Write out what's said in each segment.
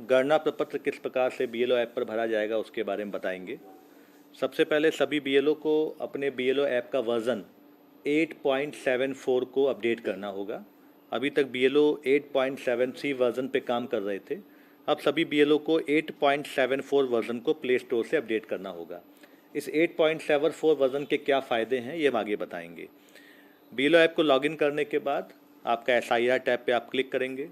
गणना प्रपत्र किस प्रकार से बीएलओ ऐप पर भरा जाएगा उसके बारे में बताएंगे। सबसे पहले सभी बीएलओ को अपने बीएलओ ऐप का वर्ज़न 8.74 को अपडेट करना होगा। अभी तक बीएलओ 8.73 वर्ज़न पे काम कर रहे थे। अब सभी बीएलओ को 8.74 वर्ज़न को प्ले स्टोर से अपडेट करना होगा। इस 8.74 वर्ज़न के क्या फ़ायदे हैं ये हम आगे बताएंगे। बीएलओ ऐप को लॉगिन करने के बाद आपका एसआईआर टैब पे आप क्लिक करेंगे।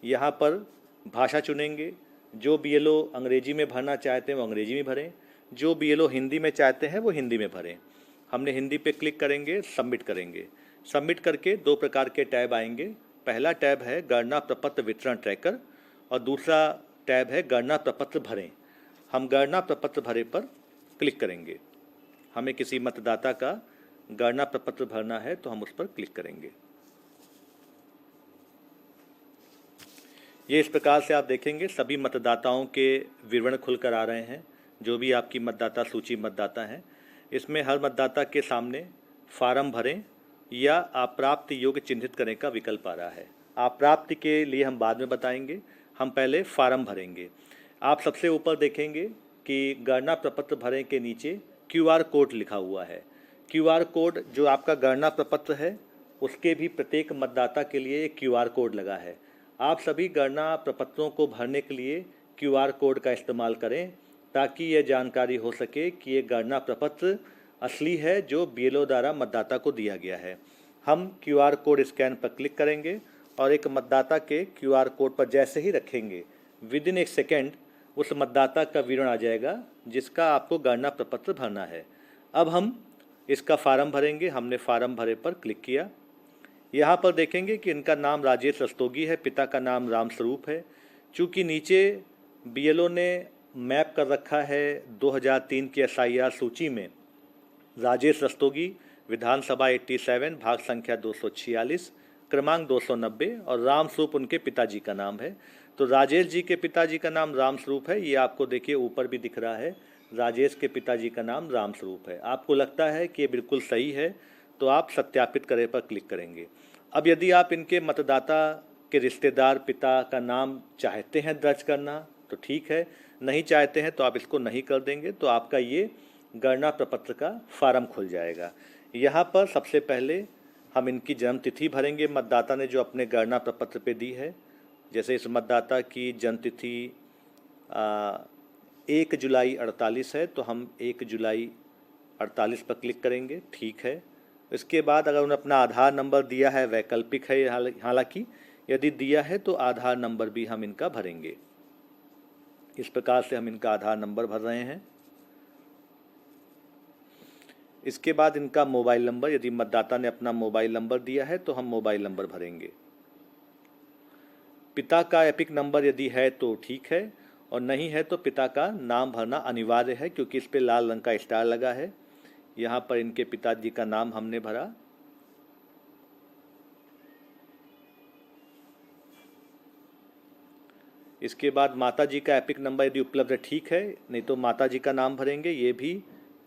यहाँ पर भाषा चुनेंगे। जो बीएलओ अंग्रेजी में भरना चाहते हैं वो अंग्रेजी में भरें, जो बीएलओ हिंदी में चाहते हैं वो हिंदी में भरें। हमने हिंदी पे क्लिक करेंगे, सबमिट करेंगे। सबमिट करके दो प्रकार के टैब आएंगे। पहला टैब है गणना प्रपत्र वितरण ट्रैकर और दूसरा टैब है गणना प्रपत्र भरें। हम गणना प्रपत्र भरे पर क्लिक करेंगे। हमें किसी मतदाता का गणना प्रपत्र भरना है तो हम उस पर क्लिक करेंगे। ये इस प्रकार से आप देखेंगे सभी मतदाताओं के विवरण खुलकर आ रहे हैं, जो भी आपकी मतदाता सूची मतदाता हैं। इसमें हर मतदाता के सामने फार्म भरें या अप्राप्त योग्य चिन्हित करने का विकल्प आ रहा है। अप्राप्त के लिए हम बाद में बताएंगे, हम पहले फार्म भरेंगे। आप सबसे ऊपर देखेंगे कि गणना प्रपत्र भरें के नीचे क्यूआर कोड लिखा हुआ है। क्यूआर कोड जो आपका गणना प्रपत्र है उसके भी प्रत्येक मतदाता के लिए एक क्यूआर कोड लगा है। आप सभी गणना प्रपत्रों को भरने के लिए क्यूआर कोड का इस्तेमाल करें ताकि यह जानकारी हो सके कि ये गणना प्रपत्र असली है जो बीएलओ द्वारा मतदाता को दिया गया है। हम क्यूआर कोड स्कैन पर क्लिक करेंगे और एक मतदाता के क्यूआर कोड पर जैसे ही रखेंगे विदिन एक सेकेंड उस मतदाता का विवरण आ जाएगा जिसका आपको गणना प्रपत्र भरना है। अब हम इसका फार्म भरेंगे। हमने फार्म भरे पर क्लिक किया। यहाँ पर देखेंगे कि इनका नाम राजेश रस्तोगी है, पिता का नाम रामस्वरूप है। चूँकि नीचे बीएलओ ने मैप कर रखा है 2003 की एसआईआर सूची में राजेश रस्तोगी, विधानसभा 87, भाग संख्या 246, क्रमांक 290 और रामस्वरूप उनके पिताजी का नाम है। तो राजेश जी के पिताजी का नाम रामस्वरूप है। ये आपको देखिए ऊपर भी दिख रहा है, राजेश के पिताजी का नाम रामस्वरूप है। आपको लगता है कि ये बिल्कुल सही है तो आप सत्यापित करें पर क्लिक करेंगे। अब यदि आप इनके मतदाता के रिश्तेदार पिता का नाम चाहते हैं दर्ज करना तो ठीक है, नहीं चाहते हैं तो आप इसको नहीं कर देंगे तो आपका ये गणना प्रपत्र का फार्म खुल जाएगा। यहाँ पर सबसे पहले हम इनकी जन्म तिथि भरेंगे मतदाता ने जो अपने गणना प्रपत्र पे दी है। जैसे इस मतदाता की जन्म तिथि 1 जुलाई 48 है तो हम 1 जुलाई 48 पर क्लिक करेंगे, ठीक है। इसके बाद अगर उन्होंने अपना आधार नंबर दिया है, वैकल्पिक है हालांकि, यदि दिया है तो आधार नंबर भी हम इनका भरेंगे। इस प्रकार से हम इनका आधार नंबर भर रहे हैं। इसके बाद इनका मोबाइल नंबर, यदि मतदाता ने अपना मोबाइल नंबर दिया है तो हम मोबाइल नंबर भरेंगे। पिता का एपिक नंबर यदि है तो ठीक है और नहीं है तो पिता का नाम भरना अनिवार्य है क्योंकि इस पर लाल रंग का स्टार लगा है। यहाँ पर इनके पिताजी का नाम हमने भरा। इसके बाद माताजी का एपिक नंबर यदि उपलब्ध है ठीक है, नहीं तो माताजी का नाम भरेंगे, ये भी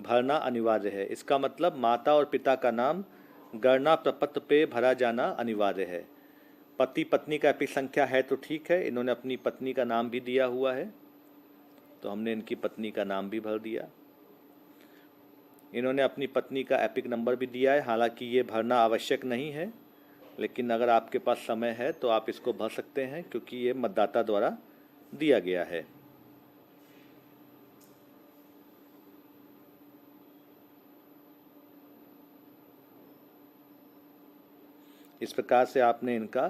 भरना अनिवार्य है। इसका मतलब माता और पिता का नाम गणना प्रपत्र पे भरा जाना अनिवार्य है। पति पत्नी का एपिक संख्या है तो ठीक है, इन्होंने अपनी पत्नी का नाम भी दिया हुआ है तो हमने इनकी पत्नी का नाम भी भर दिया। इन्होंने अपनी पत्नी का एपिक नंबर भी दिया है, हालांकि ये भरना आवश्यक नहीं है, लेकिन अगर आपके पास समय है तो आप इसको भर सकते हैं क्योंकि ये मतदाता द्वारा दिया गया है। इस प्रकार से आपने इनका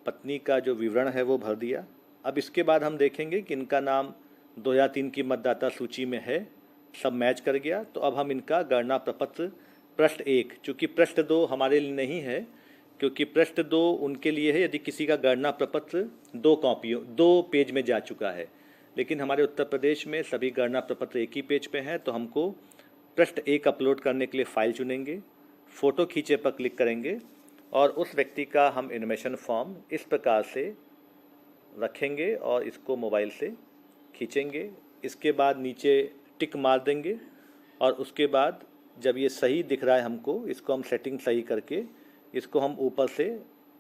पत्नी का जो विवरण है वो भर दिया। अब इसके बाद हम देखेंगे कि इनका नाम 2003 की मतदाता सूची में है, सब मैच कर गया। तो अब हम इनका गणना प्रपत्र पृष्ठ 1, चूँकि पृष्ठ 2 हमारे लिए नहीं है क्योंकि पृष्ठ 2 उनके लिए है यदि किसी का गणना प्रपत्र 2 पेज में जा चुका है, लेकिन हमारे उत्तर प्रदेश में सभी गणना प्रपत्र एक ही पेज पे हैं। तो हमको पृष्ठ 1 अपलोड करने के लिए फ़ाइल चुनेंगे, फ़ोटो खींचे पर क्लिक करेंगे और उस व्यक्ति का हम इन्फॉर्मेशन फॉर्म इस प्रकार से रखेंगे और इसको मोबाइल से खींचेंगे। इसके बाद नीचे टिक मार देंगे और उसके बाद जब ये सही दिख रहा है हमको, इसको हम सेटिंग सही करके इसको हम ऊपर से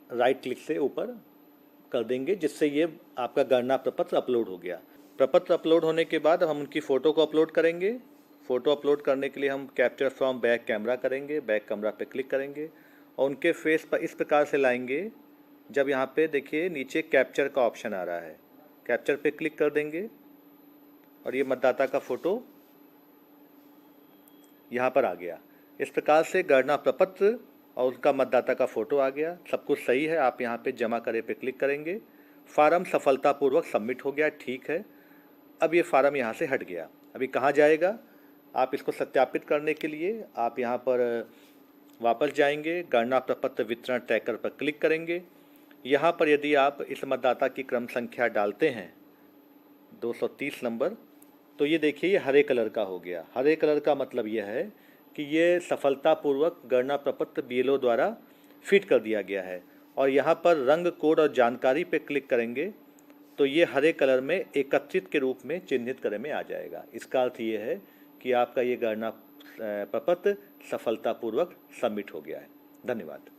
राइट क्लिक से ऊपर कर देंगे, जिससे ये आपका गणना प्रपत्र अपलोड हो गया। प्रपत्र अपलोड होने के बाद हम उनकी फ़ोटो को अपलोड करेंगे। फ़ोटो अपलोड करने के लिए हम कैप्चर फ्रॉम बैक कैमरा करेंगे, बैक कैमरा पे क्लिक करेंगे और उनके फेस पर इस प्रकार से लाएंगे। जब यहाँ पे देखिए नीचे कैप्चर का ऑप्शन आ रहा है, कैप्चर पे क्लिक कर देंगे और ये मतदाता का फ़ोटो यहाँ पर आ गया। इस प्रकार से गणना प्रपत्र और उसका मतदाता का फ़ोटो आ गया। सब कुछ सही है। आप यहाँ पे जमा करें पे क्लिक करेंगे। फार्म सफलतापूर्वक सबमिट हो गया, ठीक है। अब ये फार्म यहाँ से हट गया। अभी कहाँ जाएगा? आप इसको सत्यापित करने के लिए आप यहाँ पर वापस जाएंगे, गणना प्रपत्र वितरण ट्रैकर पर क्लिक करेंगे। यहाँ पर यदि आप इस मतदाता की क्रम संख्या डालते हैं 230 नंबर, तो ये देखिए ये हरे कलर का हो गया। हरे कलर का मतलब यह है कि ये सफलतापूर्वक गणना प्रपत्र BLO द्वारा फिट कर दिया गया है। और यहाँ पर रंग कोड और जानकारी पे क्लिक करेंगे तो ये हरे कलर में एकत्रित के रूप में चिन्हित करे में आ जाएगा। इसका अर्थ ये है कि आपका ये गणना प्रपत्र सफलतापूर्वक सबमिट हो गया है। धन्यवाद।